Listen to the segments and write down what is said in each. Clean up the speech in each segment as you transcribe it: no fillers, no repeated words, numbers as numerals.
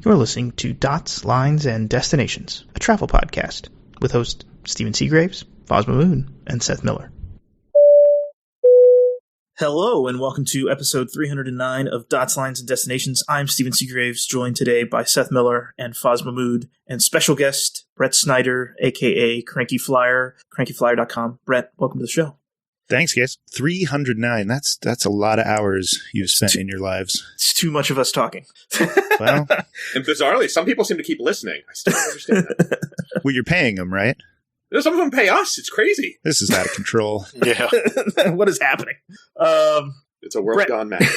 You're listening to Dots, Lines, and Destinations, a travel podcast with hosts Stephen Seagraves, Fosma Moon, and Seth Miller. Hello, and welcome to episode 309 of Dots, Lines, and Destinations. I'm Stephen Seagraves, joined today by Seth Miller and Fosma Moon, and special guest Brett Snyder, a.k.a. Cranky Flier, crankyflier.com. Brett, welcome to the show. Thanks, guys. 309. That's a lot of hours you've spent in your lives. It's too much of us talking. Well, and bizarrely, some people seem to keep listening. I still don't understand that. Well, you're paying them, right? Some of them pay us. It's crazy. This is out of control. Yeah. What is happening? It's a world gone mad.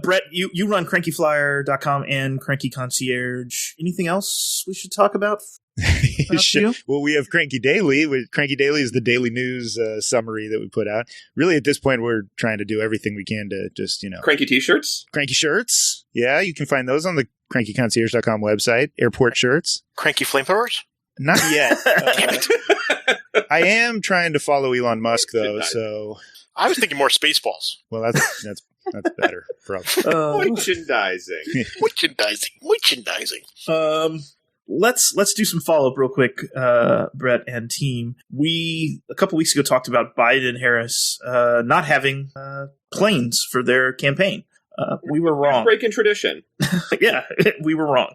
Brett, you run crankyflier.com and Cranky Concierge. Anything else we should talk about? Sure. Well, we have Cranky Daily. Cranky Daily is the daily news summary that we put out. Really, at this point, we're trying to do everything we can to just, Cranky t-shirts? Cranky shirts. Yeah, you can find those on the crankyconcierge.com website. Airport shirts. Cranky flamethrowers? Not yet. I am trying to follow Elon Musk, though, so... I was thinking more Spaceballs. Well, that's better, probably. Merchandising. Let's do some follow-up real quick, Brett and team. We, a couple weeks ago, talked about Biden and Harris not having planes for their campaign. We were wrong. Breaking tradition. Yeah, we were wrong.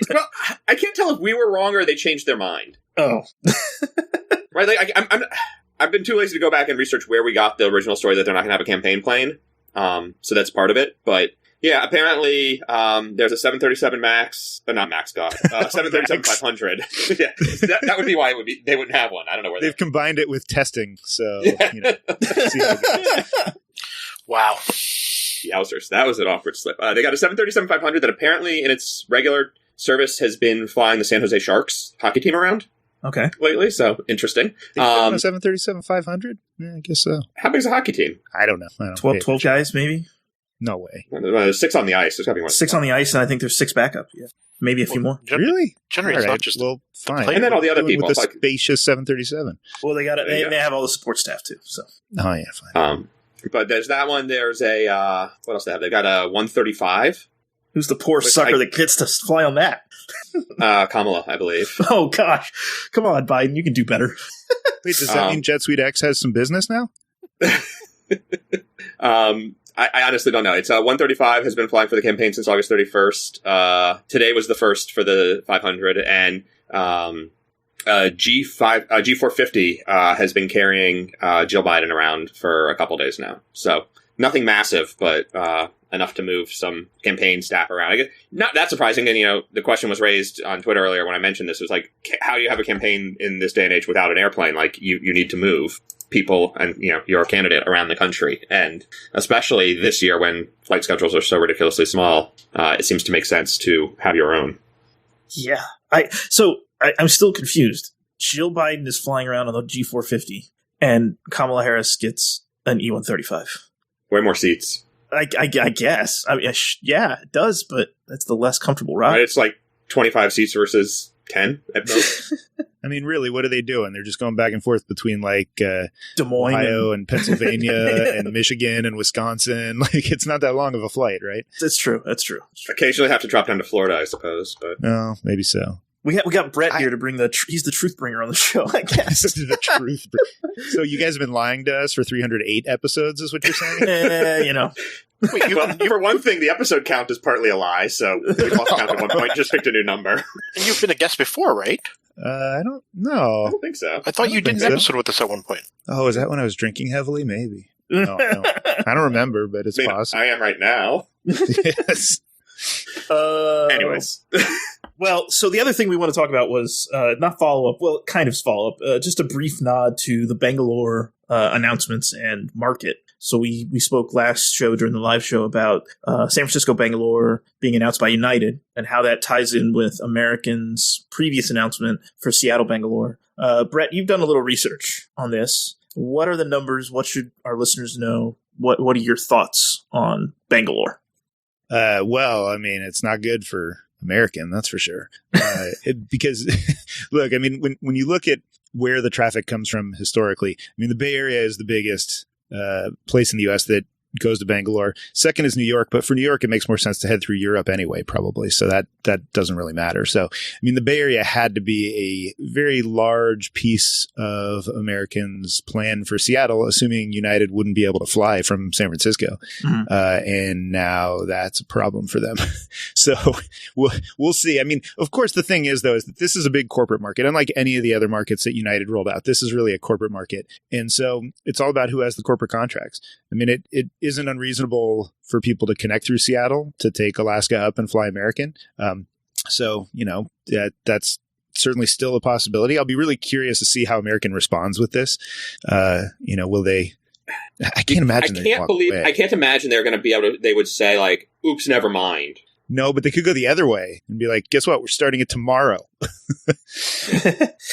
Well, I can't tell if we were wrong or they changed their mind. Oh. Right, like, I've been too lazy to go back and research where we got the original story that they're not going to have a campaign plane. So that's part of it. But yeah, apparently there's a 737 MAX, not MAX, God, 737-500. Yeah, that would be why they wouldn't have one. I don't know where they've combined it with testing. So, Wow. Yowzers, that was an awkward slip. They got a 737-500 that apparently in its regular service has been flying the San Jose Sharks hockey team around. Okay. Lately, so interesting. A 737-500? Yeah, I guess so. How big is a hockey team? I don't know. 12 guys, maybe? No way. There's 6 on the ice. There's got to be more. 6 on the ice, and I think there's 6 backup. Yeah. Maybe a few more. Really? Generally, it's not just fine. And then all the other people. With the spacious 737. Well, they have all the support staff, too. So. Oh, yeah, fine. But there's that one. There's a, what else they have? They've got a 135. Who's the poor sucker that gets to fly on that? Kamala, I believe. Oh, gosh. Come on, Biden. You can do better. Wait, does that mean Jet Suite X has some business now? I honestly don't know. It's 135 has been flying for the campaign since August 31st. Today was the first for the 500, and G450 has been carrying Jill Biden around for a couple days now. So nothing massive, but enough to move some campaign staff around. I guess not that surprising. And the question was raised on Twitter earlier when I mentioned this. It was like, how do you have a campaign in this day and age without an airplane? Like you need to move people and your candidate around the country, and especially this year when flight schedules are so ridiculously small, it seems to make sense to have your own. Yeah, I'm still confused. Jill Biden is flying around on the G450, and Kamala Harris gets an E135. Way more seats. I guess. I mean, yeah, it does, but that's the less comfortable ride. Right, it's like 25 seats versus 10 at most. I mean, really, what are they doing? They're just going back and forth between like Des Moines, Ohio and Pennsylvania and Michigan and Wisconsin. Like, it's not that long of a flight, right? That's true. Occasionally have to drop down to Florida, I suppose. But no, maybe so. We got Brett here to bring he's the truth bringer on the show, I guess. The truth bringer. So you guys have been lying to us for 308 episodes, is what you're saying? Wait, well, for one thing, the episode count is partly a lie, so we lost count at one point, just picked a new number. And you've been a guest before, right? I don't know. I don't think so. I thought you did an episode with us at one point. Oh, is that when I was drinking heavily? Maybe. No. I don't remember, but it's possible. I am right now. Yes. Anyways. Well, so the other thing we want to talk about was not follow-up, well, kind of follow-up, just a brief nod to the Bangalore announcements and market. So we spoke last show during the live show about San Francisco, Bangalore being announced by United and how that ties in with American's previous announcement for Seattle, Bangalore. Brett, you've done a little research on this. What are the numbers? What should our listeners know? What are your thoughts on Bangalore? Well, I mean, it's not good for American, that's for sure. Because, look, I mean, when you look at where the traffic comes from historically, I mean, the Bay Area is the biggest place in the U.S. that goes to Bangalore. Second is New York, but for New York, it makes more sense to head through Europe anyway, probably. So that doesn't really matter. So, I mean, the Bay Area had to be a very large piece of Americans' plan for Seattle, assuming United wouldn't be able to fly from San Francisco. Mm-hmm. And now that's a problem for them. So we'll see. I mean, of course, the thing is, though, is that this is a big corporate market. Unlike any of the other markets that United rolled out, this is really a corporate market. And so it's all about who has the corporate contracts. I mean, it isn't unreasonable for people to connect through Seattle to take Alaska up and fly American. So, that's certainly still a possibility. I'll be really curious to see how American responds with this. Will they? I can't imagine. I can't imagine they're going to be able to. They would say like, "Oops, never mind." No, but they could go the other way and be like, "Guess what? We're starting it tomorrow."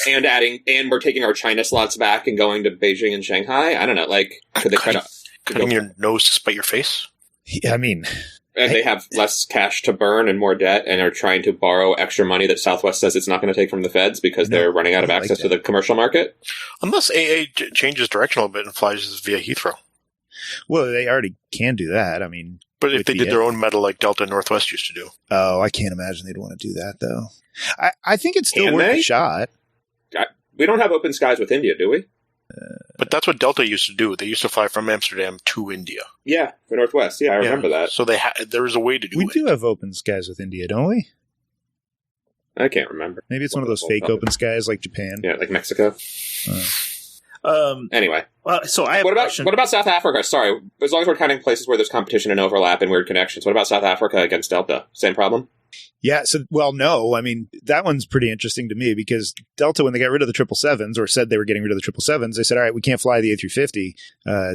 and we're taking our China slots back and going to Beijing and Shanghai. I don't know. Like, could they try to cutting your nose to spite your face? Yeah, I mean. And they have less cash to burn and more debt and are trying to borrow extra money that Southwest says it's not going to take from the feds because they're running out of access to the commercial market. Unless AA changes direction a little bit and flies via Heathrow. Well, they already can do that. I mean, but if they did their own metal like Delta and Northwest used to do. Oh, I can't imagine they'd want to do that, though. I think it's still worth a shot. We don't have open skies with India, do we? But that's what Delta used to do. They used to fly from Amsterdam to India. Yeah, for Northwest. Yeah, I remember that. So there is a way to do it. We do have open skies with India, don't we? I can't remember. Maybe it's one of those fake open skies like Japan. Yeah, like Mexico. Anyway. So I have what about South Africa? Sorry, as long as we're counting places where there's competition and overlap and weird connections, what about South Africa against Delta? Same problem? Yeah. So, no. I mean, that one's pretty interesting to me because Delta, when they got rid of the 777s or said they were getting rid of the 777s, they said, all right, we can't fly the A350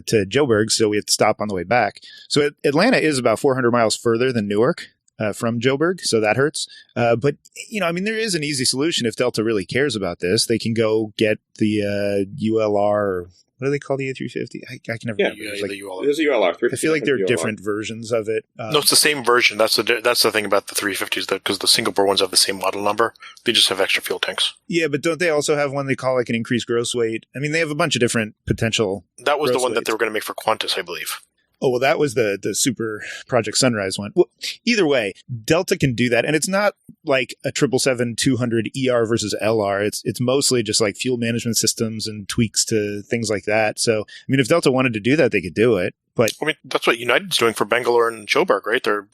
to Joburg, so we have to stop on the way back. So Atlanta is about 400 miles further than Newark from Joburg, so that hurts. But, I mean, there is an easy solution if Delta really cares about this. They can go get the ULR. What do they call the A350? I can never remember. The ULR. There's a ULR. I feel like there are different versions of it. No, it's the same version. That's the thing about the 350s, because the Singapore ones have the same model number. They just have extra fuel tanks. Yeah, but don't they also have one they call like an increased gross weight? I mean, they have a bunch of different potential. That was the one that they were going to make for Qantas, I believe. Oh, well, that was the Super Project Sunrise one. Well, either way, Delta can do that. And it's not like a 777-200 ER versus LR. It's mostly just like fuel management systems and tweaks to things like that. So, I mean, if Delta wanted to do that, they could do it. But I mean, that's what United's doing for Bangalore and Joburg, right? They're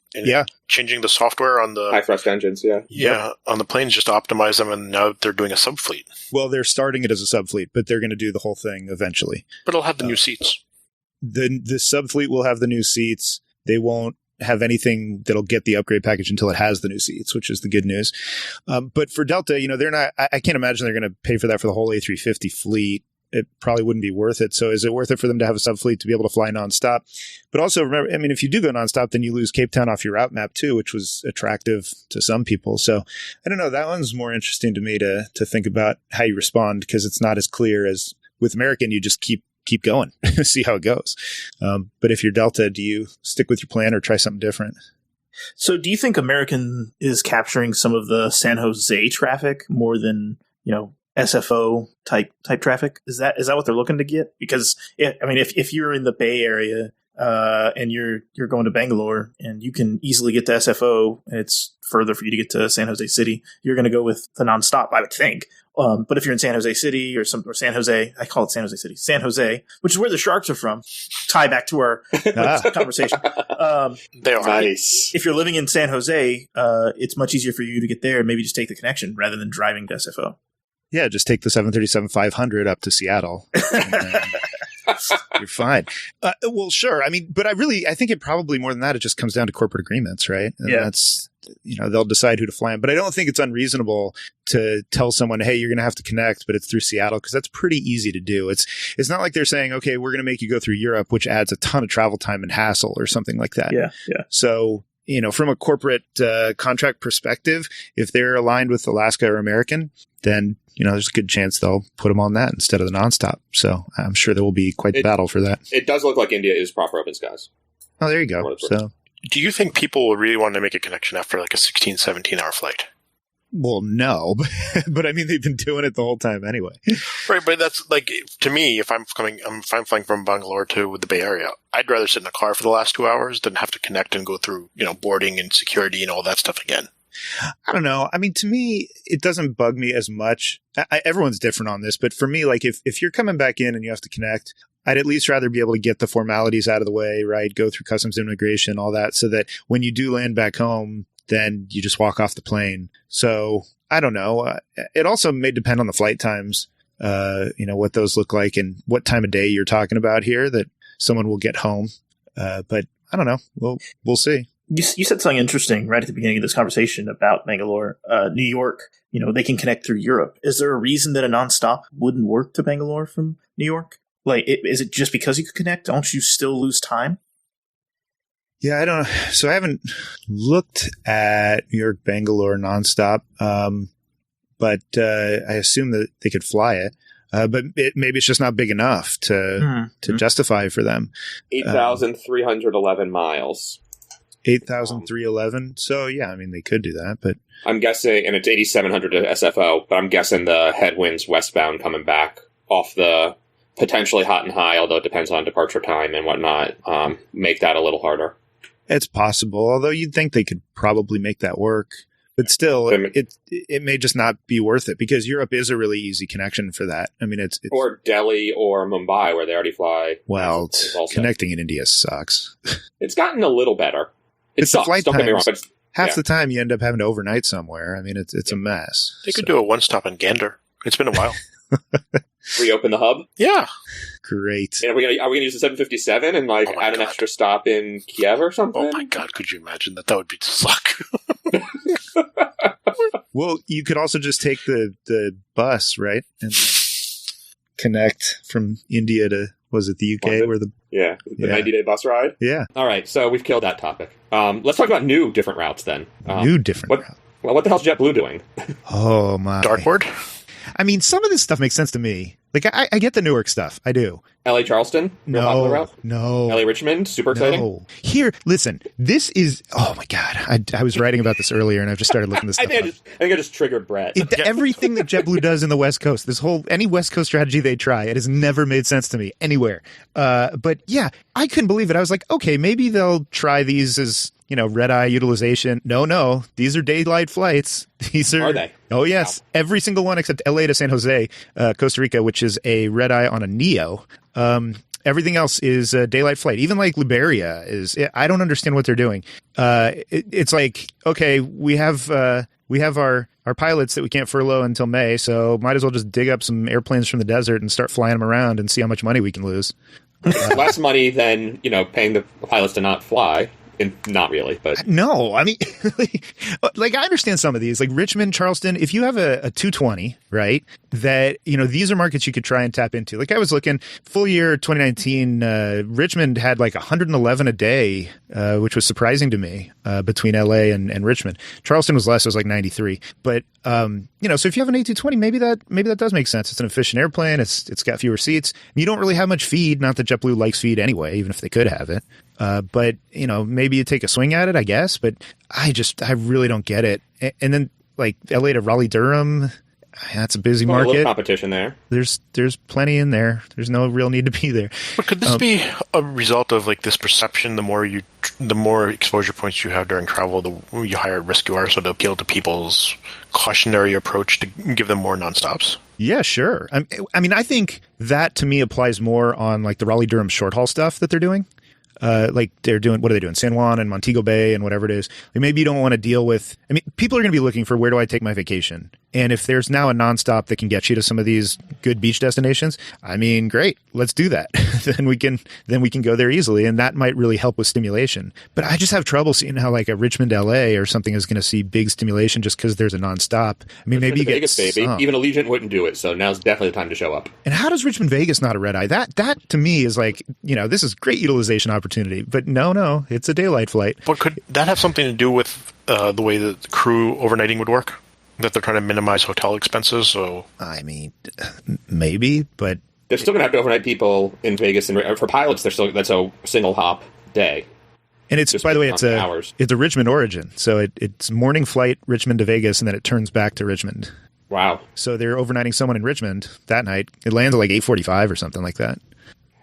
changing the software on the high thrust engines, on the planes just to optimize them, and now they're doing a subfleet. Well, they're starting it as a subfleet, but they're going to do the whole thing eventually. But it'll have the new seats. The subfleet will have the new seats. They won't have anything that'll get the upgrade package until it has the new seats, which is the good news. But for Delta, they're not. I can't imagine they're going to pay for that for the whole A350 fleet. It probably wouldn't be worth it. So is it worth it for them to have a subfleet to be able to fly nonstop? But also remember, I mean, if you do go nonstop, then you lose Cape Town off your route map too, which was attractive to some people. So I don't know. That one's more interesting to me to think about how you respond, because it's not as clear as with American. You just keep going, see how it goes. But if you're Delta, do you stick with your plan or try something different? So do you think American is capturing some of the San Jose traffic more than, SFO type traffic? Is that what they're looking to get? Because if you're in the Bay Area and you're going to Bangalore and you can easily get to SFO and it's further for you to get to San Jose City, you're going to go with the nonstop, I would think. But if you're in San Jose City or San Jose, I call it San Jose City, San Jose, which is where the Sharks are from. Tie back to our conversation. They are nice. If you're living in San Jose, it's much easier for you to get there and maybe just take the connection rather than driving to SFO. Yeah, just take the 737-500 up to Seattle. You're fine. Well, sure. I mean, but I think it probably more than that, it just comes down to corporate agreements, right? And that's, they'll decide who to fly in. But I don't think it's unreasonable to tell someone, hey, you're going to have to connect, but it's through Seattle, because that's pretty easy to do. It's not like they're saying, okay, we're going to make you go through Europe, which adds a ton of travel time and hassle or something like that. Yeah. So, from a corporate contract perspective, if they're aligned with Alaska or American, then there's a good chance they'll put them on that instead of the nonstop. So I'm sure there will be quite the battle for that. It does look like India is proper open skies. Oh, there you go. So, do you think people will really want to make a connection after like a 16, 17-hour flight? Well, no, but I mean, they've been doing it the whole time anyway. Right, but that's like, to me, if I'm flying from Bangalore to the Bay Area, I'd rather sit in a car for the last 2 hours than have to connect and go through, boarding and security and all that stuff again. I don't know. I mean, to me, it doesn't bug me as much. Everyone's different on this, but for me, like if you're coming back in and you have to connect, I'd at least rather be able to get the formalities out of the way, right? Go through customs immigration, all that, so that when you do land back home, then you just walk off the plane. So I don't know. It also may depend on the flight times, what those look like and what time of day you're talking about here that someone will get home. But I don't know. We'll see. You said something interesting right at the beginning of this conversation about Bangalore. New York, they can connect through Europe. Is there a reason that a nonstop wouldn't work to Bangalore from New York? Like, is it just because you could connect? Don't you still lose time? Yeah, I don't. So I haven't looked at New York, Bangalore nonstop, but I assume that they could fly it. But maybe it's just not big enough to justify for them. 8,311 miles. 8,311. So yeah, I mean they could do that, but I'm guessing, and it's 8,700 to SFO. But I'm guessing the headwinds westbound coming back off the potentially hot and high, although it depends on departure time and whatnot, make that a little harder. It's possible, although you'd think they could probably make that work. But still, it may just not be worth it because Europe is a really easy connection for that. I mean, it's or Delhi or Mumbai where they already fly. Well, connecting in India sucks. It's gotten a little better. It sucks. Flight Don't get me wrong. But half the time you end up having to overnight somewhere. I mean, it's a mess. They could do a one-stop in Gander. It's been a while. Reopen the hub? Yeah. Great. And are we gonna use the 757 and add an extra stop in Kiev or something? Oh my God, could you imagine that? That would be suck. Well, you could also just take the bus, right? And then connect from India to, was it the UK? Where the 90-day bus ride? Yeah. All right, so we've killed that topic. Let's talk about new different routes then. Routes. Well, what the hell's JetBlue doing? Oh, my. Dartboard? I mean, some of this stuff makes sense to me. Like, I get the Newark stuff. I do. LA Charleston? No. LA Richmond? Super exciting? No. Here, listen, this is, oh my God. I was writing about this earlier and I've just started looking this stuff I think I just triggered Brett. Everything that JetBlue does in the West Coast, any West Coast strategy they try, it has never made sense to me anywhere. But yeah, I couldn't believe it. I was like, okay, maybe they'll try these as, red-eye utilization. No, these are daylight flights. Are they? Oh, yes. Wow. Every single one except LA to San Jose, Costa Rica, which is a red-eye on a NEO. Everything else is a daylight flight. Even like Liberia I don't understand what they're doing. It's like, okay, we have our pilots that we can't furlough until May, so might as well just dig up some airplanes from the desert and start flying them around and see how much money we can lose. Less money than, paying the pilots to not fly. Not really, but no. I mean, like I understand some of these, like Richmond, Charleston. If you have a 220, right? That these are markets you could try and tap into. Like I was looking, full year 2019, Richmond had like 111 a day, which was surprising to me between LA and Richmond. Charleston was less; it was like 93. But so if you have an A220, maybe that does make sense. It's an efficient airplane. It's got fewer seats. You don't really have much feed. Not that JetBlue likes feed anyway, even if they could have it. But maybe you take a swing at it, I guess. But I really don't get it. And then like LA to Raleigh Durham, that's a busy market. A little competition there. There's plenty in there. There's no real need to be there. But could this be a result of like this perception? The more exposure points you have during travel, the higher risk you are. So to appeal to people's cautionary approach to give them more nonstops. Yeah, sure. I mean, I think that to me applies more on like the Raleigh Durham short haul stuff that they're doing. Like they're doing, what are they doing? San Juan and Montego Bay and whatever it is. Like maybe you don't want to deal with, people are going to be looking for where do I take my vacation? And if there's now a nonstop that can get you to some of these good beach destinations, great, let's do that. then we can go there easily. And that might really help with stimulation. But I just have trouble seeing how like a Richmond, LA or something is going to see big stimulation just because there's a nonstop. Maybe you Vegas, get baby. Even Allegiant wouldn't do it. So now's definitely the time to show up. And how does Richmond, Vegas not a red eye? That to me is like, this is great utilization opportunity. But no, it's a daylight flight. But could that have something to do with the way that the crew overnighting would work? That they're trying to minimize hotel expenses? So maybe, but they're still going to have to overnight people in Vegas, and for pilots, that's a single hop day. And it's, Just by the way, hours. it's a Richmond origin. So it's morning flight Richmond to Vegas, and then it turns back to Richmond. Wow. So they're overnighting someone in Richmond that night. It lands at like 8:45 or something like that.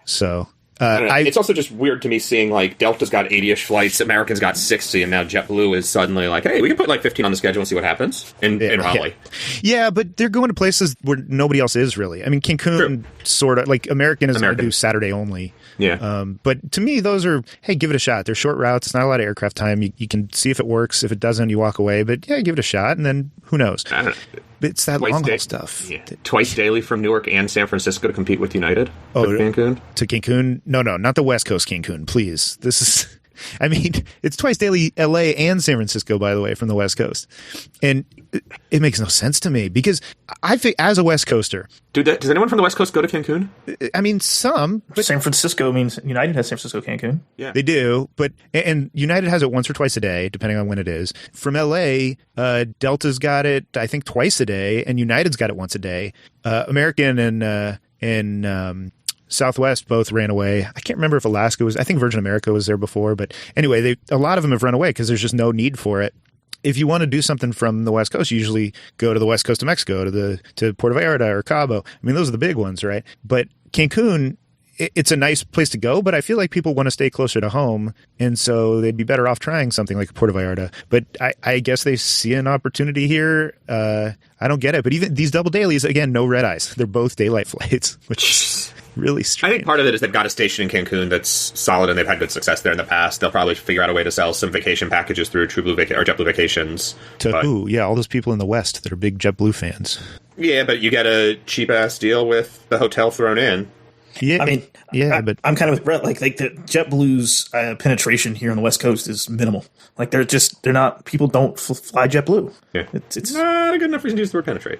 So it's also just weird to me seeing like Delta's got 80-ish flights, American's got 60, and now JetBlue is suddenly like, hey, we can put like 15 on the schedule and see what happens in Raleigh. Yeah, but they're going to places where nobody else is really. I mean, Cancun sort of like American is going to do Saturday only. Yeah. But to me, those are, hey, give it a shot. They're short routes. It's not a lot of aircraft time. You can see if it works. If it doesn't, you walk away. But yeah, give it a shot, and then who knows? I don't know. It's that long haul stuff. Yeah. Twice daily from Newark and San Francisco to compete with United. Oh, to Cancun? To Cancun? No, not the West Coast Cancun, please. This is, I mean, it's twice daily LA and San Francisco, by the way, from the West Coast. And it makes no sense to me because I think as a West Coaster. Does anyone from the West Coast go to Cancun? I mean, some. But San Francisco means United has San Francisco, Cancun. Yeah. They do. And United has it once or twice a day, depending on when it is. From LA, Delta's got it, I think, twice a day, and United's got it once a day. American and Southwest both ran away. I can't remember if Alaska was. I think Virgin America was there before. But anyway, a lot of them have run away because there's just no need for it. If you want to do something from the West Coast, you usually go to the West Coast of Mexico, to Puerto Vallarta or Cabo. I mean, those are the big ones, right? But Cancun, it's a nice place to go, but I feel like people want to stay closer to home, and so they'd be better off trying something like Puerto Vallarta. But I guess they see an opportunity here. I don't get it. But even these double dailies, again, no red eyes. They're both daylight flights, which is really strange. I think part of it is they've got a station in Cancun that's solid, and they've had good success there in the past. They'll probably figure out a way to sell some vacation packages through TrueBlue or JetBlue Vacations. To who? Yeah, all those people in the West that are big JetBlue fans. Yeah, but you get a cheap-ass deal with the hotel thrown in. Yeah, I mean, but I'm kind of with Brett. Like the JetBlue's penetration here on the West Coast is minimal. Like they're not. People don't fly JetBlue. Yeah, it's not a good enough reason to use the word penetrate.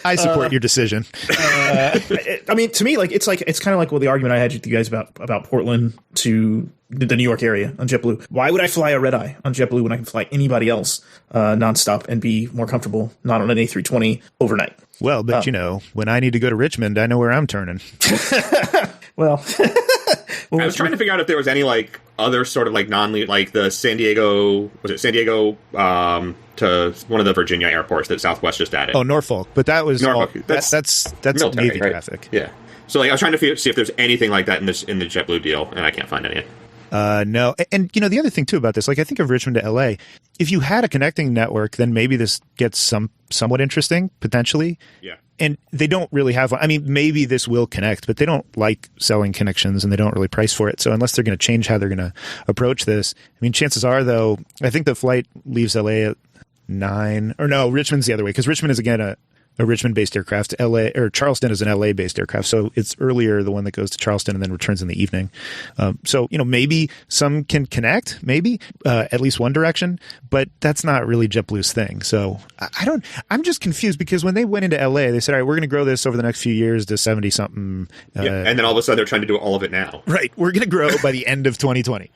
I support your decision. I mean, to me, it's kind of like the argument I had with you guys about Portland to the New York area on JetBlue. Why would I fly a red eye on JetBlue when I can fly anybody else nonstop and be more comfortable not on an A320 overnight? Well, but when I need to go to Richmond, I know where I'm turning. Well, I was trying to figure out if there was any like other sort of like like the San Diego to one of the Virginia airports that Southwest just added. Oh, Norfolk, but that was Norfolk. That's military, Navy right? traffic. Yeah. So like I was trying to see if there's anything like that in the JetBlue deal, and I can't find any. No. And, the other thing, too, about this, like, I think of Richmond to L.A., if you had a connecting network, then maybe this gets somewhat interesting, potentially. Yeah. And they don't really have one. I mean, maybe this will connect, but they don't like selling connections, and they don't really price for it. So unless they're going to change how they're going to approach this, I mean, chances are, though, I think the flight leaves L.A. at 9. Or no, Richmond's the other way, because Richmond is, again, a Richmond-based aircraft. Charleston is an LA-based aircraft, so it's earlier, the one that goes to Charleston and then returns in the evening. So maybe some can connect, maybe at least one direction, but that's not really JetBlue's thing. So I'm just confused because when they went into LA, they said, all right, we're going to grow this over the next few years to 70 something. And then all of a sudden they're trying to do all of it now. Right, we're going to grow by the end of 2020.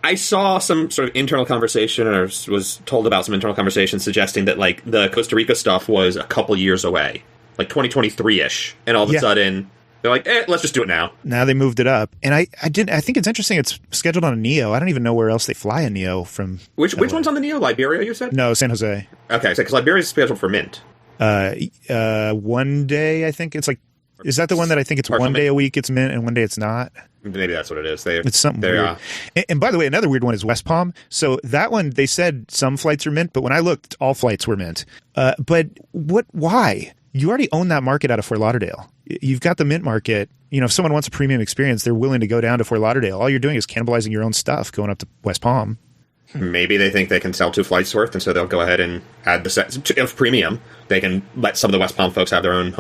I saw some sort of internal conversation, or was told about some internal conversation susggesting that like the Costa Rica stuff was a couple years away, like 2023-ish, and all of a sudden they're like, let's just do it now. Now they moved it up, and I think it's interesting. It's scheduled on a Neo. I don't even know where else they fly a Neo from. Which one's on the Neo? Liberia, you said? No, San Jose. Okay, because Liberia's scheduled for Mint. 1 day, I think it's like. Is that the one that I think it's 1 day a week it's Mint and 1 day it's not? Maybe that's what it is. It's something weird. And by the way, another weird one is West Palm. So that one, they said some flights are Mint, but when I looked, all flights were Mint. But why? You already own that market out of Fort Lauderdale. You've got the Mint market. If someone wants a premium experience, they're willing to go down to Fort Lauderdale. All you're doing is cannibalizing your own stuff going up to West Palm. Maybe they think they can sell 2 flights worth, and so they'll go ahead and add the set of premium. They can let some of the West Palm folks have their own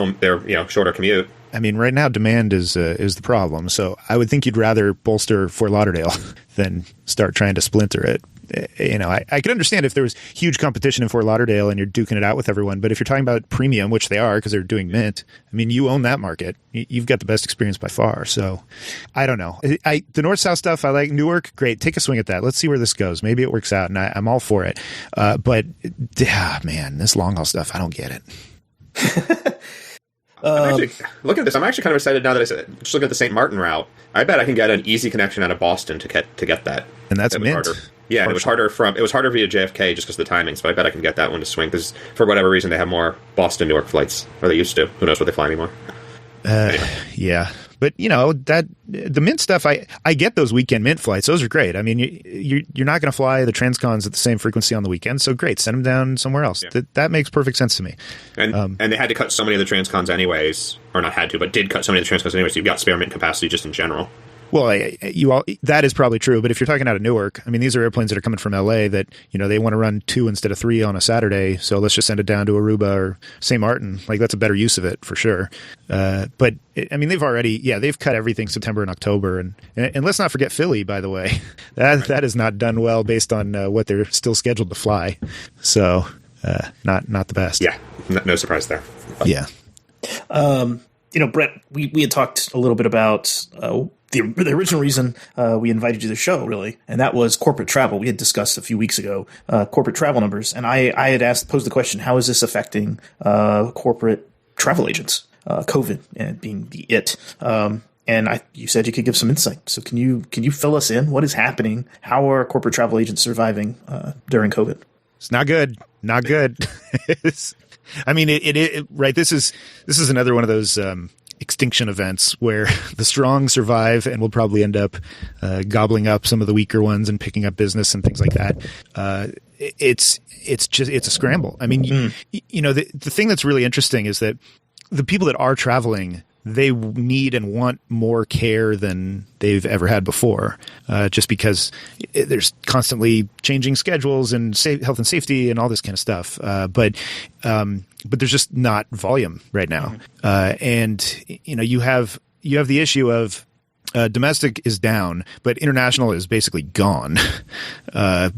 shorter commute. I mean, right now demand is the problem. So I would think you'd rather bolster Fort Lauderdale than start trying to splinter it. I could understand if there was huge competition in Fort Lauderdale and you're duking it out with everyone. But if you're talking about premium, which they are because they're doing Mint, I mean, you own that market. You've got the best experience by far. So I don't know. The north-south stuff, I like. Newark, great. Take a swing at that. Let's see where this goes. Maybe it works out, and I'm all for it. But man, this long-haul stuff, I don't get it. Look at this. I'm actually kind of excited now that I said just look at the St. Martin route. I bet I can get an easy connection out of Boston to get that. And that's Mint. Harder. Yeah, and it was harder via JFK just because of the timings. But I bet I can get that one to swing because for whatever reason they have more Boston Newark flights, or they used to. Who knows what they fly anymore? Anyway. Yeah. But that the Mint stuff, I get those weekend Mint flights. Those are great. I mean, you're not going to fly the transcons at the same frequency on the weekend, so great. Send them down somewhere else. Yeah. That makes perfect sense to me. And they had to cut so many of the transcons anyways, or not had to, but did cut so many of the transcons anyways. So you've got spare Mint capacity just in general. Well, that is probably true. But if you're talking out of Newark, I mean, these are airplanes that are coming from LA that, they want to run 2 instead of 3 on a Saturday. So let's just send it down to Aruba or St. Martin. Like, that's a better use of it for sure. But they've cut everything September and October. And let's not forget Philly, by the way. That is not done well based on what they're still scheduled to fly. So not the best. Yeah. No surprise there. Yeah. Brett, we had talked a little bit about the original reason we invited you to the show, really, and that was corporate travel. We had discussed a few weeks ago corporate travel numbers, and I had posed the question: how is this affecting corporate travel agents? COVID and being the it. And you said you could give some insight. So can you fill us in? What is happening? How are corporate travel agents surviving during COVID? It's not good. Not good. I mean, right. This is another one of those extinction events where the strong survive and will probably end up gobbling up some of the weaker ones and picking up business and things like that. It's a scramble. I mean, the thing that's really interesting is that the people that are traveling, they need and want more care than they've ever had before, just because there's constantly changing schedules and health and safety and all this kind of stuff. But there's just not volume right now. And you have the issue of domestic is down, but international is basically gone,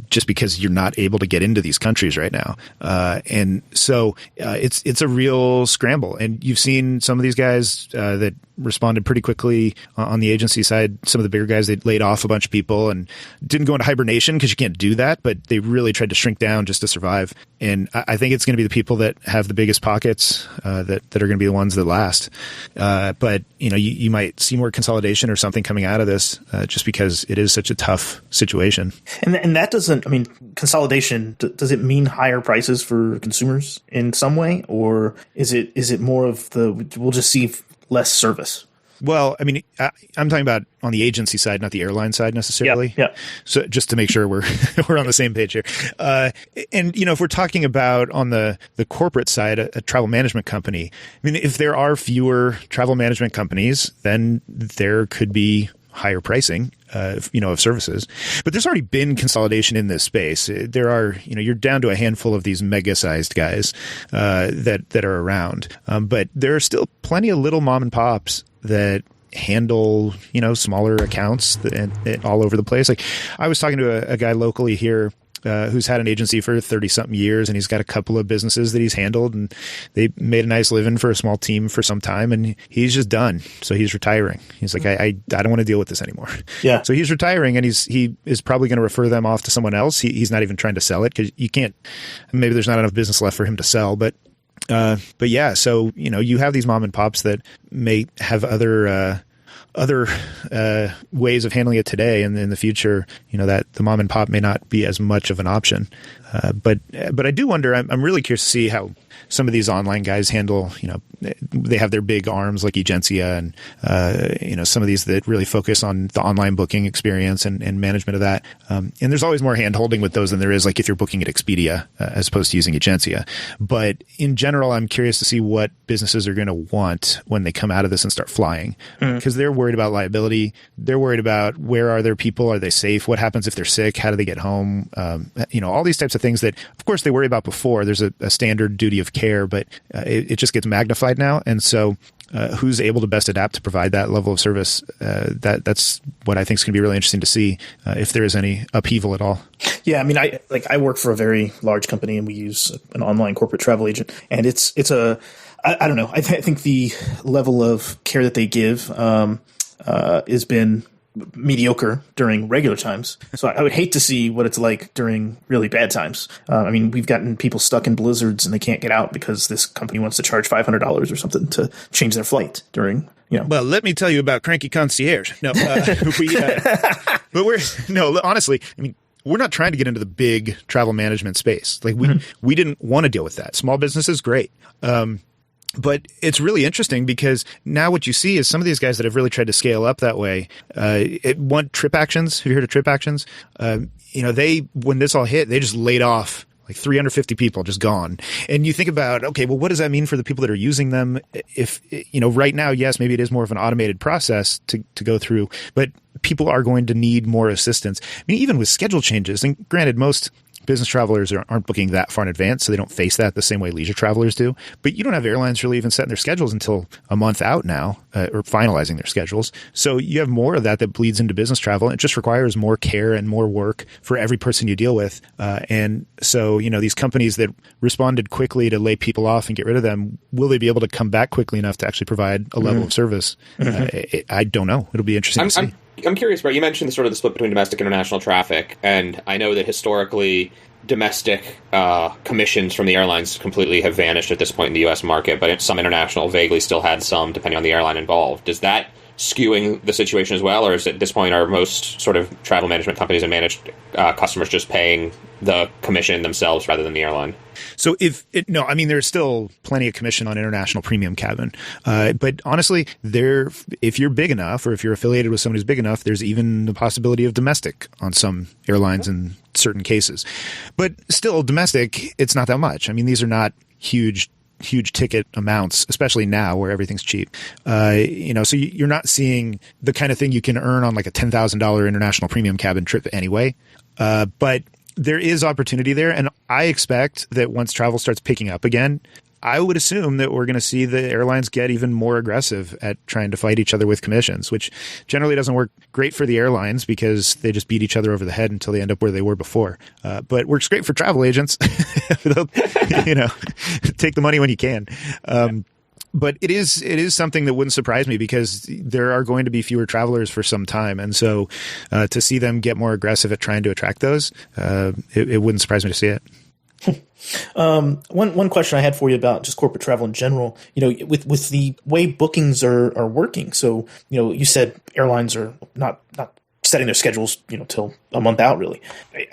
just because you're not able to get into these countries right now. And so it's a real scramble. And you've seen some of these guys that responded pretty quickly on the agency side. Some of the bigger guys, they laid off a bunch of people and didn't go into hibernation because you can't do that, but they really tried to shrink down just to survive. And I think it's going to be the people that have the biggest pockets that are going to be the ones that last. But you might see more consolidation or something coming out of this just because it is such a tough situation. And that doesn't, consolidation, does it mean higher prices for consumers in some way? Or is it more of we'll just see less service? Well, I'm talking about on the agency side, not the airline side necessarily. Yeah. So just to make sure we're on the same page here. And if we're talking about on the corporate side, a travel management company, if there are fewer travel management companies, then there could be higher pricing, of services. But there's already been consolidation in this space. There are, you're down to a handful of these mega-sized guys that are around. But there are still plenty of little mom and pops that handle, smaller accounts and all over the place. Like, I was talking to a guy locally here who's had an agency for 30-something years, and he's got a couple of businesses that he's handled, and they made a nice living for a small team for some time, and he's just done. So he's retiring. He's like, I don't want to deal with this anymore. Yeah. So he's retiring, and he is probably going to refer them off to someone else. He's not even trying to sell it because you can't. Maybe there's not enough business left for him to sell, but yeah. So you have these mom and pops that may have other ways of handling it today, and in the future, that the mom and pop may not be as much of an option. But I do wonder. I'm really curious to see how some of these online guys handle. They have their big arms like Egencia, and some of these that really focus on the online booking experience and management of that. And there's always more hand holding with those than there is like if you're booking at Expedia as opposed to using Egencia. But in general, I'm curious to see what businesses are going to want when they come out of this and start flying, because they're worried about liability. They're worried about where are their people? Are they safe? What happens if they're sick? How do they get home? All these types of things that, of course, they worry about before. There's a standard duty of care, but it just gets magnified now. And so who's able to best adapt to provide that level of service? That's what I think is going to be really interesting to see if there is any upheaval at all. Yeah, I work for a very large company, and we use an online corporate travel agent, and it's I don't know. I think the level of care that they give has been mediocre during regular times. So I would hate to see what it's like during really bad times. I mean, we've gotten people stuck in blizzards and they can't get out because this company wants to charge $500 or something to change their flight during, Well, let me tell you about Cranky Concierge. No, honestly, I mean, we're not trying to get into the big travel management space. Like we didn't want to deal with that. Small business is great. But it's really interesting because now what you see is some of these guys that have really tried to scale up that way. Trip Actions. Have you heard of Trip Actions? When this all hit, they just laid off like 350 people, just gone. And you think about, okay, well, what does that mean for the people that are using them? If, right now, yes, maybe it is more of an automated process to go through, but people are going to need more assistance. I mean, even with schedule changes, and granted, most business travelers aren't booking that far in advance, so they don't face that the same way leisure travelers do. But you don't have airlines really even setting their schedules until a month out now, or finalizing their schedules. So you have more of that bleeds into business travel. It just requires more care and more work for every person you deal with. And so, these companies that responded quickly to lay people off and get rid of them, will they be able to come back quickly enough to actually provide a level of service? I don't know. It'll be interesting to see. I'm curious, Brett, you mentioned the split between domestic and international traffic, and I know that historically domestic commissions from the airlines completely have vanished at this point in the U.S. market, but some international vaguely still had some, depending on the airline involved. Does that skewing the situation as well, or is at this point are most sort of travel management companies and managed customers just paying the commission themselves rather than the airline? So there's still plenty of commission on international premium cabin. But honestly, if you're big enough or if you're affiliated with somebody who's big enough, there's even the possibility of domestic on some airlines in certain cases. But still, domestic, it's not that much. I mean, these are not huge ticket amounts, especially now where everything's cheap. So you're not seeing the kind of thing you can earn on like a $10,000 international premium cabin trip anyway. But there is opportunity there. And I expect that once travel starts picking up again, I would assume that we're going to see the airlines get even more aggressive at trying to fight each other with commissions, which generally doesn't work great for the airlines because they just beat each other over the head until they end up where they were before. But works great for travel agents. They'll, take the money when you can. But it is something that wouldn't surprise me because there are going to be fewer travelers for some time. And so to see them get more aggressive at trying to attract those, it wouldn't surprise me to see it. One question I had for you about just corporate travel in general, with the way bookings are working. So, you said airlines are not setting their schedules, till a month out, really.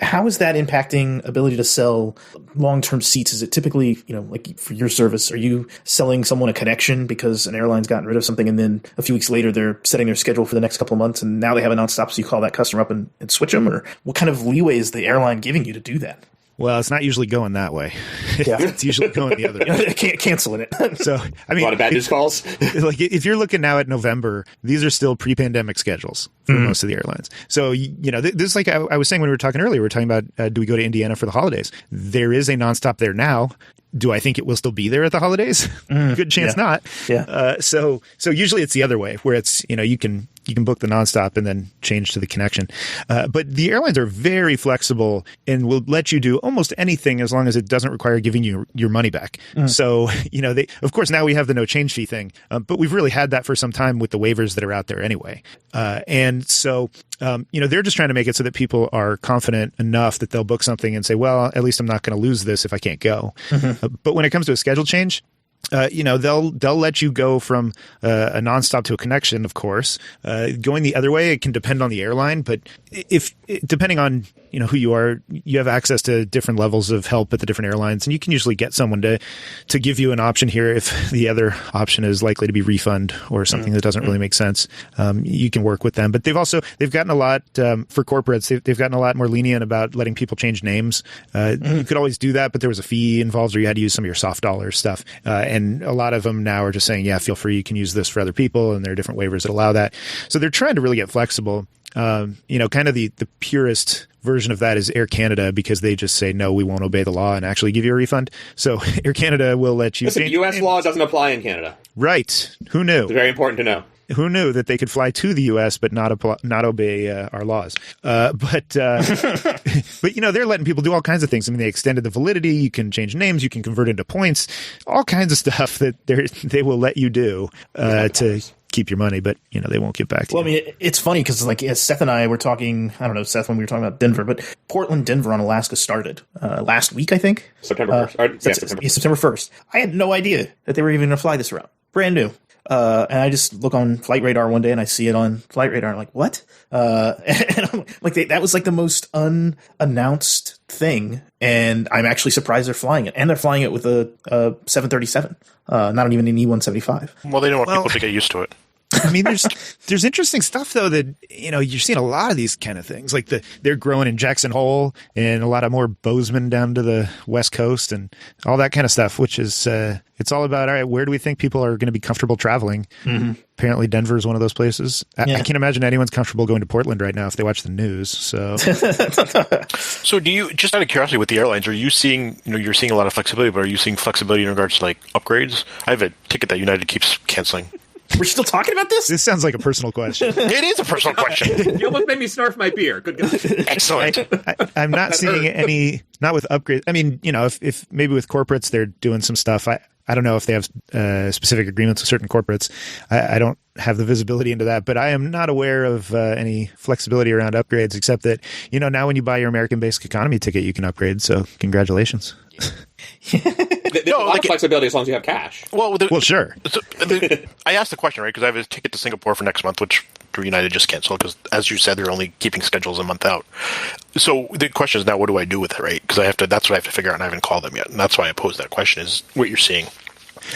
How is that impacting ability to sell long-term seats? Is it typically, like for your service, are you selling someone a connection because an airline's gotten rid of something and then a few weeks later they're setting their schedule for the next couple of months and now they have a nonstop, so you call that customer up and switch them? Or what kind of leeway is the airline giving you to do that? Well, it's not usually going that way. Yeah. It's usually going the other way. Canceling it. So, a lot of bad news calls. Like if you're looking now at November, these are still pre-pandemic schedules for most of the airlines. So, this is like I was saying when we were talking earlier, we were talking about do we go to Indiana for the holidays? There is a nonstop there now. Do I think it will still be there at the holidays? Good chance not. Yeah. So usually it's the other way where it's, you can book the nonstop and then change to the connection. But the airlines are very flexible and will let you do almost anything as long as it doesn't require giving you your money back. So, they, of course, now we have the no change fee thing, but we've really had that for some time with the waivers that are out there anyway. And so, they're just trying to make it so that people are confident enough that they'll book something and say, well, at least I'm not going to lose this if I can't go. But when it comes to a schedule change, they'll let you go from a nonstop to a connection, of course. Going the other way, it can depend on the airline, but depending on who you are, you have access to different levels of help at the different airlines, and you can usually get someone to give you an option here if the other option is likely to be refund or something that doesn't really make sense. You can work with them, but they've gotten a lot for corporates. They've gotten a lot more lenient about letting people change names. You could always do that, but there was a fee involved, or you had to use some of your soft dollar stuff. And a lot of them now are just saying, yeah, feel free, you can use this for other people, and there are different waivers that allow that. So they're trying to really get flexible. Kind of the purest version of that is Air Canada, because they just say, no, we won't obey the law and actually give you a refund. So Air Canada will let you... Listen, U.S. law doesn't apply in Canada. Right. Who knew? It's very important to know. Who knew that they could fly to the U.S. but not obey our laws? But they're letting people do all kinds of things. I mean, they extended the validity. You can change names. You can convert into points. All kinds of stuff that they will let you do to keep your money, but they won't get back to you. Well, I mean, it's funny because like Seth and I were talking. I don't know, Seth, when we were talking about Denver, but Portland, Denver on Alaska started last week, I think. September 1st. September 1st. I had no idea that they were even going to fly this route. Brand new. And I just look on Flight Radar one day and I see it on Flight Radar. I'm like, what? And I'm like, that was like the most unannounced thing. And I'm actually surprised they're flying it. And they're flying it with a 737, not even an E-175. Well, they don't want people to get used to it. I mean, there's interesting stuff though that you're seeing a lot of these kind of things. Like they're growing in Jackson Hole and a lot of more Bozeman down to the West Coast and all that kind of stuff. Which is it's all about, all right, where do we think people are going to be comfortable traveling? Mm-hmm. Apparently, Denver is one of those places. I can't imagine anyone's comfortable going to Portland right now if they watch the news. So, so do you, just out of curiosity, with the airlines, are you seeing you're seeing a lot of flexibility, but are you seeing flexibility in regards to like upgrades? I have a ticket that United keeps canceling. We're still talking about this? This sounds like a personal question. It is a personal question. You almost made me snarf my beer. Good God. Excellent. I'm not seeing any, not with upgrades. I mean, if maybe with corporates, they're doing some stuff. I don't know if they have specific agreements with certain corporates. I don't have the visibility into that, but I am not aware of any flexibility around upgrades, except that, now when you buy your American Basic Economy ticket, you can upgrade. So congratulations. There's a lot of flexibility as long as you have cash. Well, sure. I asked the question, right, because I have a ticket to Singapore for next month, which United just canceled because, as you said, they're only keeping schedules a month out. So the question is now, what do I do with it, right? Because that's what I have to figure out, and I haven't called them yet. And that's why I posed that question, is what you're seeing.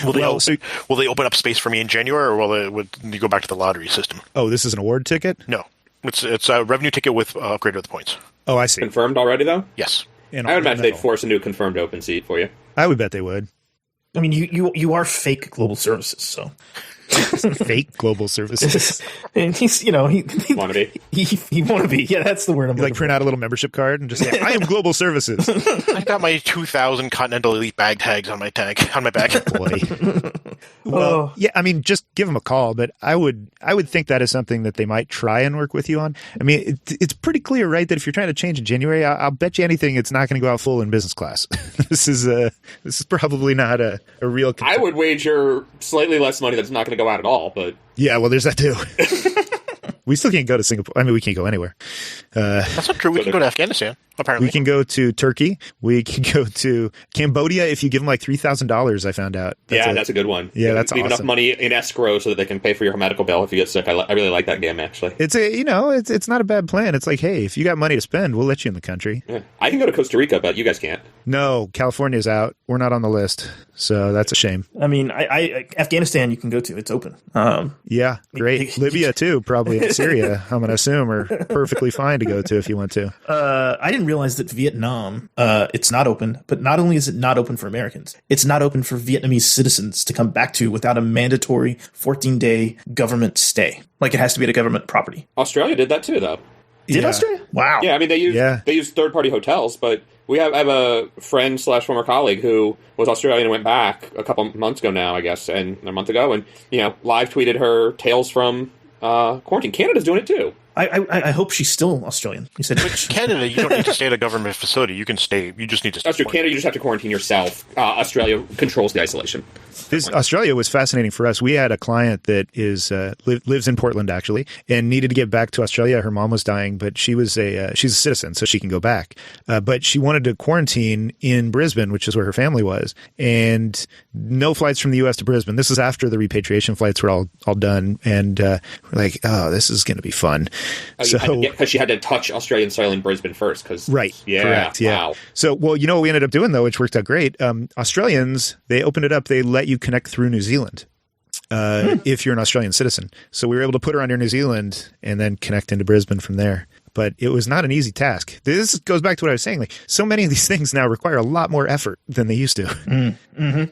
Will they open up space for me in January, or will you go back to the lottery system? Oh, this is an award ticket? No. It's a revenue ticket with upgrade with points. Oh, I see. Confirmed already, though? Yes. I would imagine they'd force a new confirmed open seat for you. I would bet they would. I mean, you are fake global services, so. Fake global services. And he's, he want to be. He want to be. Yeah, that's the word I'm looking print for. out a little membership card and just say, I am global services. I got my 2,000 Continental Elite bag tags on my back. Boy. Well, yeah, I mean, just give them a call, but I would think that is something that they might try and work with you on. I mean, it's pretty clear, right, that if you're trying to change in January, I'll bet you anything it's not going to go out full in business class. This is probably not a real concern. I would wager slightly less money that's not going to go out at all, but yeah, well, there's that too. We still can't go to Singapore. I mean, we can't go anywhere. That's not true. We can go to Afghanistan, apparently. We can go to Turkey. We can go to Cambodia if you give them like $3,000, I found out. That's a good one. Yeah, that's leave awesome. Enough money in escrow so that they can pay for your medical bill if you get sick. I really like that game, actually. It's it's not a bad plan. It's like, hey, if you got money to spend, we'll let you in the country. Yeah. I can go to Costa Rica, but you guys can't. No, California's out. We're not on the list, so that's a shame. I mean, Afghanistan you can go to. It's open. Yeah, great. Libya too, probably, and Syria, I'm going to assume, are perfectly fine to go to if you want to. I didn't realize that Vietnam, it's not open, but not only is it not open for Americans, it's not open for Vietnamese citizens to come back to without a mandatory 14-day government stay. Like, it has to be at a government property. Australia did that too, though. Did Australia? Wow. Yeah, I mean, they use third-party hotels, but I have a friend / former colleague who was Australian and went back a couple months ago now, I guess, and a month ago, and live tweeted her tales from quarantine. Canada's doing it too. I hope she's still Australian. You said Canada, you don't need to stay at a government facility. You can stay. You just need to stay. That's true. Canada, you just have to quarantine yourself. Australia controls the isolation. Australia was fascinating for us. We had a client that lives in Portland, actually, and needed to get back to Australia. Her mom was dying, but she's a citizen, so she can go back. But she wanted to quarantine in Brisbane, which is where her family was, and no flights from the U.S. to Brisbane. This is after the repatriation flights were all done, and we're like, oh, this is going to be fun. Because she had to touch Australian soil in Brisbane first. Right. Yeah. Correct. Yeah. Wow. So, what we ended up doing, though, which worked out great, Australians, they opened it up. They let you connect through New Zealand if you're an Australian citizen. So we were able to put her on Air New Zealand and then connect into Brisbane from there. But it was not an easy task. This goes back to what I was saying. Like, so many of these things now require a lot more effort than they used to. Mm-hmm.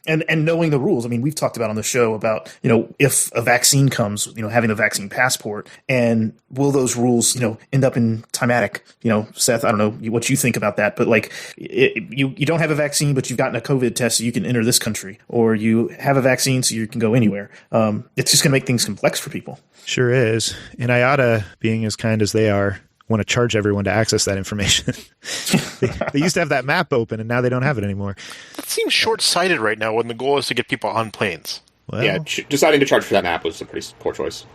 And knowing the rules. I mean, we've talked about on the show about, if a vaccine comes, having the vaccine passport, and will those rules, end up in Timatic? Seth, I don't know what you think about that, but like, you don't have a vaccine, but you've gotten a COVID test, so you can enter this country, or you have a vaccine, so you can go anywhere. It's just going to make things complex for people. Sure is. And IATA, being as kind as they are, want to charge everyone to access that information. They used to have that map open, and now they don't have it anymore. That seems short-sighted right now when the goal is to get people on planes. Well, Yeah, deciding to charge for that map was a pretty poor choice.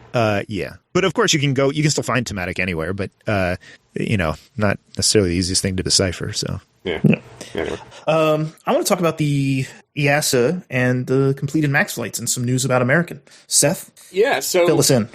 yeah. But of course you can still find Thematic anywhere, but, not necessarily the easiest thing to decipher, so. Yeah. Anyway. I want to talk about the EASA and the completed max flights and some news about American. Seth? Yeah, so Fill us in.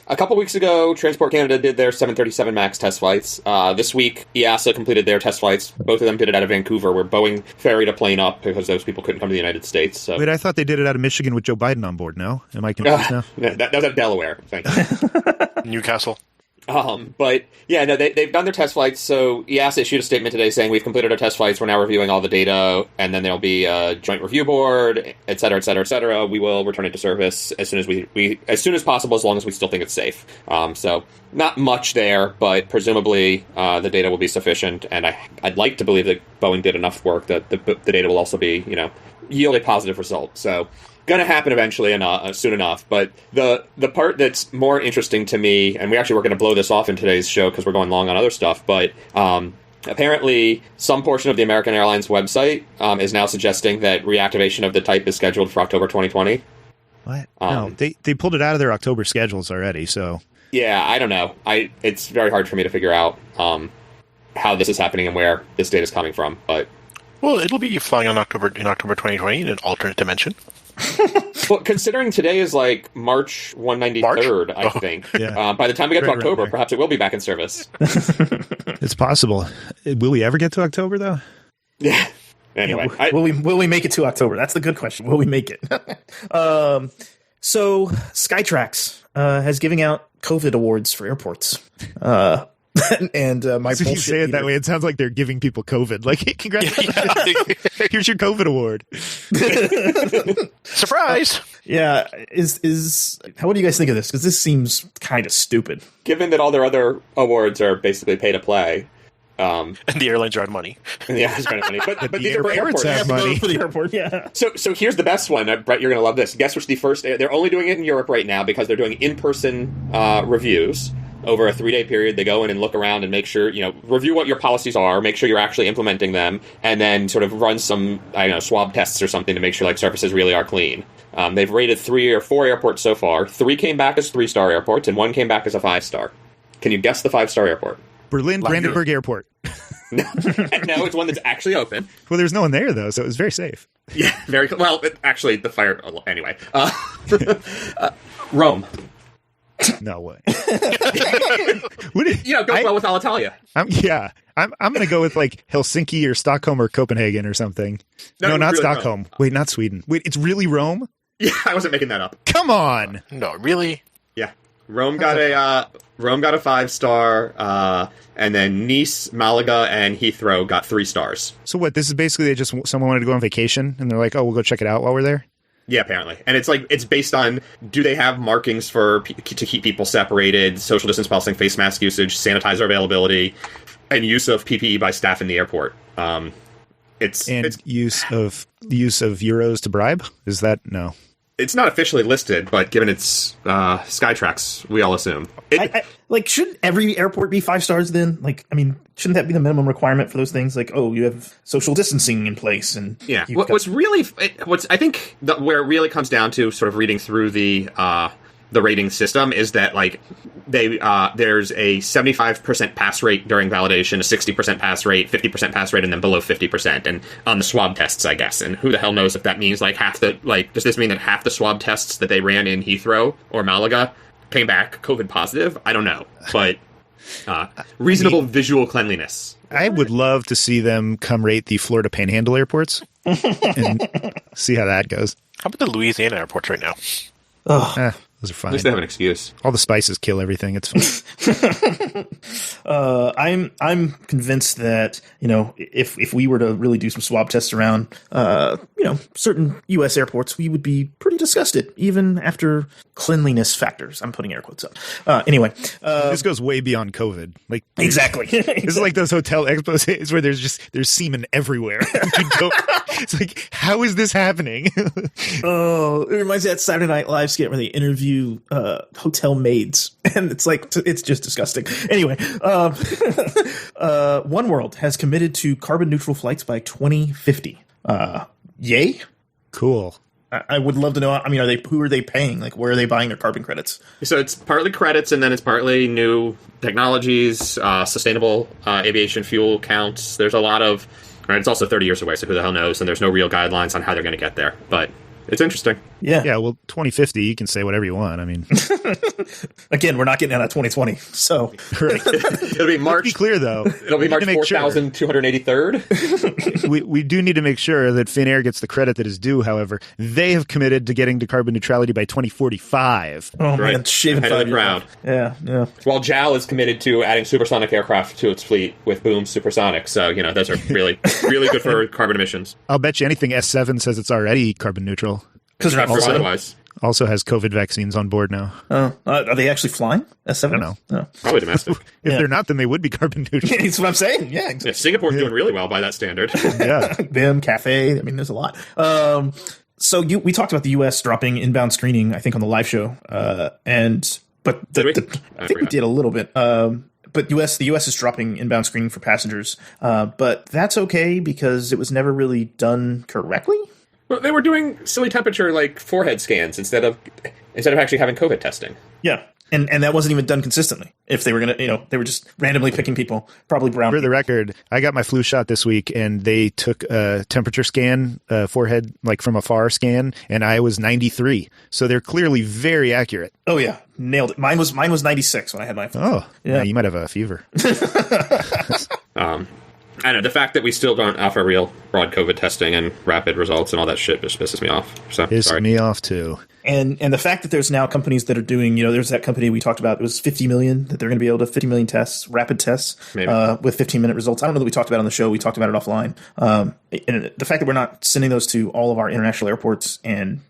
a couple weeks ago, Transport Canada did their 737 MAX test flights. This week, EASA completed their test flights. Both of them did it out of Vancouver, where Boeing ferried a plane up because those people couldn't come to the United States. So. Wait, I thought they did it out of Michigan with Joe Biden on board, no? Am I confused now? That was out of Delaware, thank you. Newcastle. But yeah, no, they've done their test flights. So EASA issued a statement today saying we've completed our test flights. We're now reviewing all the data, and then there'll be a joint review board, et cetera, et cetera, et cetera. We will return it to service as soon as as soon as possible, as long as we still think it's safe. So not much there, but presumably the data will be sufficient. And I'd like to believe that Boeing did enough work that the data will also be, yield a positive result. So. Going to happen eventually and soon enough, but the part that's more interesting to me, and we actually were going to blow this off in today's show because we're going long on other stuff, but apparently some portion of the American Airlines website is now suggesting that reactivation of the type is scheduled for October 2020. What? No, they pulled it out of their October schedules already, so... Yeah, I don't know. It's very hard for me to figure out how this is happening and where this data is coming from, but... Well, it'll be flying in October 2020 in an alternate dimension. Well, considering today is like March 193rd, I think. Yeah. By the time we get to October, perhaps it will be back in service. It's possible. Will we ever get to October, though? Yeah. Anyway. Will we make it to October? That's the good question. Will we make it? So Skytrax has giving out COVID awards for airports. And my so you say it that way, it sounds like they're giving people COVID. Like, hey, congratulations! Here's your COVID award. Surprise! Yeah, what do you guys think of this? Because this seems kind of stupid. Given that all their other awards are basically pay to play, and the airlines are out of money. Yeah, it's kind of funny. But these are for airports have money for the airport. Yeah. So here's the best one, Brett. You're going to love this. Guess which the first? They're only doing it in Europe right now because they're doing in-person reviews. Over a 3-day period, they go in and look around and make sure, review what your policies are, make sure you're actually implementing them, and then sort of run some, swab tests or something to make sure, surfaces really are clean. They've rated 3 or 4 airports so far. 3 came back as 3-star airports, and 1 came back as a 5-star. Can you guess the 5-star airport? Berlin Brandenburg Airport. No, it's one that's actually open. Well, there's no one there, though, so it was very safe. Yeah, very cool. Well, actually, the fire... Anyway. Rome. No way. Go well with Alitalia. I'm going to go with Helsinki or Stockholm or Copenhagen or something. No, not really Stockholm. Rome. Wait, not Sweden. Wait, it's really Rome? Yeah, I wasn't making that up. Come on. No, really? Yeah. Rome got a 5-star, and then Nice, Malaga, and Heathrow got 3 stars. So what? This is basically someone wanted to go on vacation, and they're like, "Oh, we'll go check it out while we're there." Yeah, apparently. And it's based on, do they have markings to keep people separated, social distance policy, face mask usage, sanitizer availability, and use of PPE by staff in the airport. It's use of euros to bribe? Is that no? It's not officially listed, but given it's Skytrax, we all assume. Shouldn't every airport be 5 stars then? Shouldn't that be the minimum requirement for those things? You have social distancing in place, and yeah. Where it really comes down to sort of reading through the rating system is that there's a 75% pass rate during validation, a 60% pass rate, 50% pass rate, and then below 50%, and on the swab tests, I guess. And who the hell knows if that means does this mean that half the swab tests that they ran in Heathrow or Malaga came back COVID positive? I don't know, but reasonable visual cleanliness. I would love to see them come rate the Florida Panhandle airports and see how that goes. How about the Louisiana airports right now? Those are fine. At least they have an excuse. All the spices kill everything. It's fine. I'm convinced that if we were to really do some swab tests around certain U.S. airports, we would be pretty disgusted, even after cleanliness factors. I'm putting air quotes up. Anyway, this goes way beyond COVID. Exactly. This is like those hotel expos where there's semen everywhere. It's like, how is this happening? It reminds me of that Saturday Night Live skit where they interview hotel maids, and it's just disgusting. Anyway, One World has committed to carbon neutral flights by 2050. Yay! Cool. I would love to know. I mean, who are they paying? Like, where are they buying their carbon credits? So it's partly credits, and then it's partly new technologies, sustainable aviation fuel counts. There's a lot of... Right, it's also 30 years away, so who the hell knows? And there's no real guidelines on how they're going to get there. But it's interesting. Yeah, well, 2050, you can say whatever you want. I mean... Again, we're not getting out of 2020, so... Right. It'll be March... Let's be clear, though. It'll be March 4,283rd. We do need to make sure that Finnair gets the credit that is due, however. They have committed to getting to carbon neutrality by 2045. Oh, man, shaving 5 years off. Yeah. While JAL is committed to adding supersonic aircraft to its fleet with Boom Supersonic. So, those are really, really good for carbon emissions. I'll bet you anything S7 says it's already carbon neutral. Because they're not flying. Otherwise. Also has COVID vaccines on board now. Are they actually flying? S7? I don't know. No. Probably domestic. If they're not, then they would be carbon neutral. That's what I'm saying. Yeah, exactly. Singapore's doing really well by that standard. Yeah. Them, Cafe. I mean, there's a lot. So we talked about the U.S. dropping inbound screening, I think, on the live show. I think we did a little bit. But the U.S. is dropping inbound screening for passengers. But that's okay because it was never really done correctly. Well, they were doing silly temperature forehead scans instead of actually having COVID testing. Yeah. And that wasn't even done consistently. If they were going to, they were just randomly picking people, probably brown. For the record, I got my flu shot this week, and they took a temperature scan, forehead, from afar scan, and I was 93. So they're clearly very accurate. Oh, yeah. Nailed it. Mine was 96 when I had my flu. Oh, yeah. You might have a fever. I know, the fact that we still don't offer real broad COVID testing and rapid results and all that shit just pisses me off. So, pisses me off, too. And the fact that there's now companies that are doing, there's that company we talked about, it was 50 million, that they're going to be able to 50 million tests, rapid tests, with 15-minute results. I don't know that we talked about it on the show. We talked about it offline. And the fact that we're not sending those to all of our international airports and,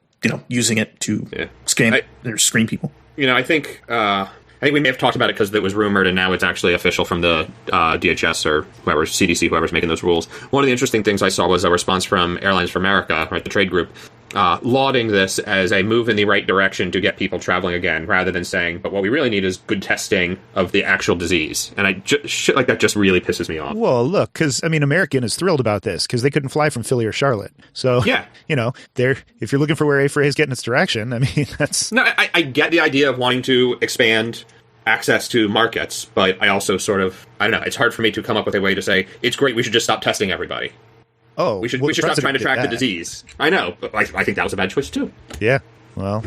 using it to screen people. I think we may have talked about it because it was rumored, and now it's actually official from the DHS or whoever, CDC, whoever's making those rules. One of the interesting things I saw was a response from Airlines for America, right, the trade group, lauding this as a move in the right direction to get people traveling again, rather than saying, but what we really need is good testing of the actual disease. And shit like that just really pisses me off. Well, look, because, American is thrilled about this because they couldn't fly from Philly or Charlotte. So, yeah. If you're looking for where A4A is getting its direction, that's... No, I get the idea of wanting to expand access to markets, but I also I don't know, it's hard for me to come up with a way to say, it's great, we should just stop testing everybody. Oh, we should stop trying to track the disease. I know, but I think that was a bad choice too. Yeah, well,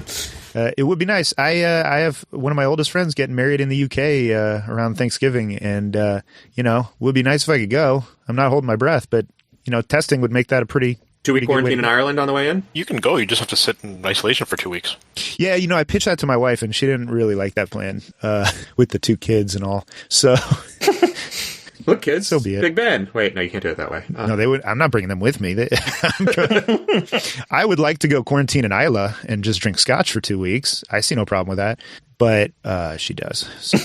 it would be nice. I have one of my oldest friends getting married in the UK around Thanksgiving, and would be nice if I could go. I'm not holding my breath, but testing would make that a pretty 2-week quarantine in Ireland on the way in. You can go. You just have to sit in isolation for 2 weeks. Yeah, I pitched that to my wife, and she didn't really like that plan with the 2 kids and all. So. Look, kids. So be it. Big Ben. Wait, no, you can't do it that way. No, they would. I'm not bringing them with me. I would like to go quarantine in Isla and just drink scotch for 2 weeks. I see no problem with that, but she does. So,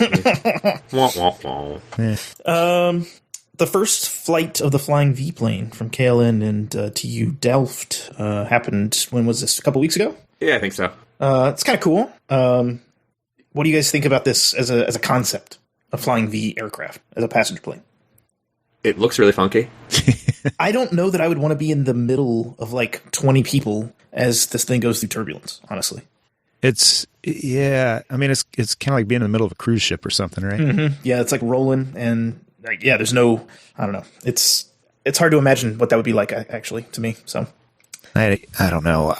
the first flight of the Flying V plane from KLM and TU Delft happened. When was this? A couple weeks ago? Yeah, I think so. It's kind of cool. What do you guys think about this as a concept? A Flying V aircraft as a passenger plane. It looks really funky. I don't know that I would want to be in the middle of 20 people as this thing goes through turbulence, honestly. It's kind of like being in the middle of a cruise ship or something, right? Mm-hmm. Yeah, it's like rolling and there's no, I don't know. It's hard to imagine what that would be like actually to me. So I don't know.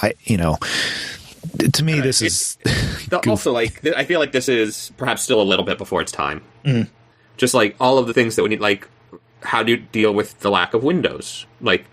To me, this is also I feel like this is perhaps still a little bit before its time. Mm. Just all of the things that we need, how do you deal with the lack of windows?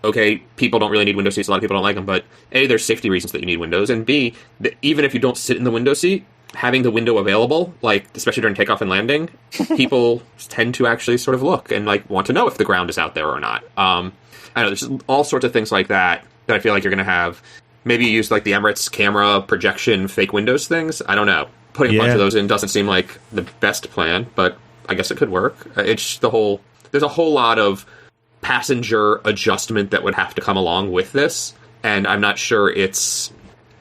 Okay, people don't really need window seats. A lot of people don't like them, but A, there's safety reasons that you need windows, and B, even if you don't sit in the window seat, having the window available, especially during takeoff and landing, people tend to actually sort of look and want to know if the ground is out there or not. I know there's all sorts of things like that I feel like you're going to have. Maybe use the Emirates camera projection fake windows things. I don't know. Putting a bunch of those in doesn't seem like the best plan, but I guess it could work. It's there's a whole lot of passenger adjustment that would have to come along with this, and I'm not sure it's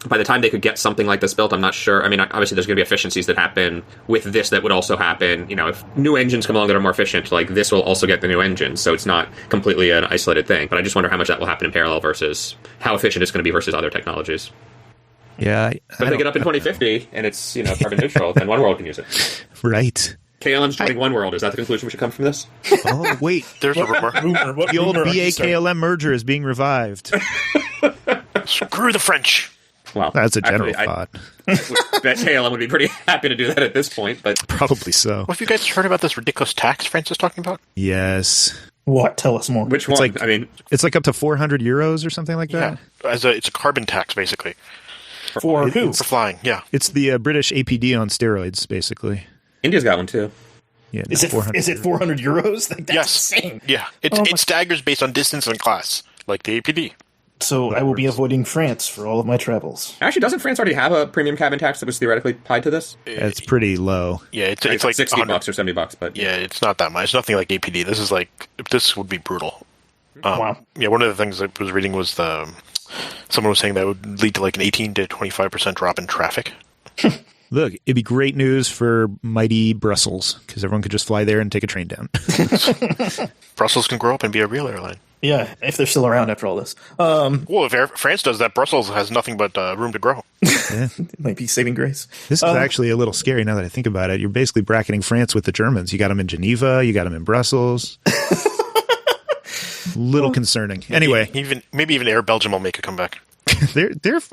by the time they could get something like this built, I'm not sure. I mean, obviously there's going to be efficiencies that happen with this that would also happen. You know, if new engines come along that are more efficient, like this will also get the new engine. So it's not completely an isolated thing. But I just wonder how much that will happen in parallel versus how efficient it's going to be versus other technologies. Yeah. But if they get up in 2050 and it's, you know, carbon neutral, then one world can use it. Right. KLM's joining one world. Is that the conclusion we should come from this? Oh, wait. There's a rumor. The old BA-KLM merger is being revived. Screw the French. Well, that's a general thought. I bet KLM would be pretty happy to do that at this point, but probably so. Well, have you guys heard about this ridiculous tax France is talking about? Yes. What? Tell us more. Which one? I mean, it's like up to 400 euros or something like that. Yeah, it's a carbon tax, basically. For who? For flying, yeah. It's the British APD on steroids, basically. India's got one too. Yeah, is it 400 euros? Like, that's insane. Yeah, it staggers based on distance and class, like the APD. So I will be avoiding France for all of my travels. Actually, doesn't France already have a premium cabin tax that was theoretically tied to this? It's pretty low. Yeah, it's like $60 or $70, but yeah, it's not that much. It's nothing like APD. This would be brutal. Wow. Yeah, one of the things I was reading was someone was saying that would lead to like an 18 to 25% drop in traffic. Look, it'd be great news for mighty Brussels because everyone could just fly there and take a train down. Brussels can grow up and be a real airline. Yeah, if they're still around after all this. Well, if France does that, Brussels has nothing but room to grow. Yeah. It might be saving grace. This is actually a little scary now that I think about it. You're basically bracketing France with the Germans. You got them in Geneva. You got them in Brussels. Little concerning. Anyway. Maybe even Air Belgium will make a comeback.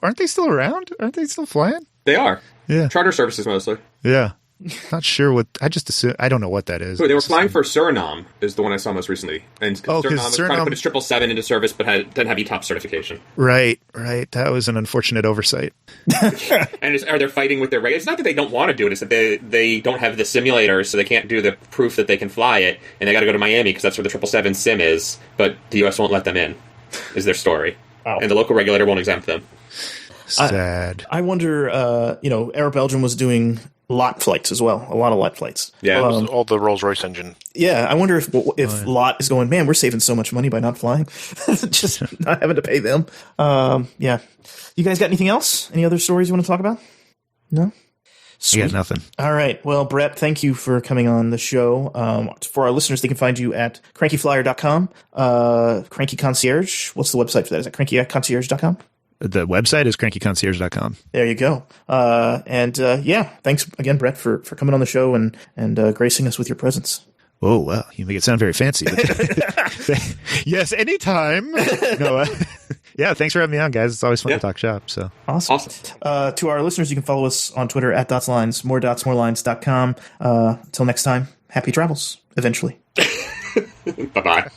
Aren't they still around? Aren't they still flying? They are. Yeah. Charter services mostly. Yeah. Not sure what. I just assume. I don't know what that is. So they were flying for Suriname, is the one I saw most recently. And Suriname was trying to put its 777 into service, but didn't have ETOPS certification. Right. That was an unfortunate oversight. And are they fighting with their regulators? It's not that they don't want to do it, it's that they don't have the simulators, so they can't do the proof that they can fly it, and they got to go to Miami because that's where the 777 sim is, but the U.S. won't let them in, is their story. Wow. And the local regulator won't exempt them. Sad. I wonder, Air Belgium was doing LOT flights as well. A lot of LOT flights. Yeah. All the Rolls-Royce engine. Yeah. I wonder if LOT is going, man, we're saving so much money by not flying. Just not having to pay them. Yeah. You guys got anything else? Any other stories you want to talk about? No? Sweet. I got nothing. All right. Well, Brett, thank you for coming on the show. For our listeners, they can find you at crankyflier.com. Cranky Concierge. What's the website for that? Is that crankyconcierge.com? The website is crankyconcierge.com. There you go. Thanks again, Brett, for coming on the show and gracing us with your presence. Oh, well, you make it sound very fancy. But yes, anytime. No, yeah, thanks for having me on, guys. It's always fun to talk shop. So Awesome. To our listeners, you can follow us on Twitter at @dotslines, morelines.com. Until next time, happy travels, eventually. Bye-bye.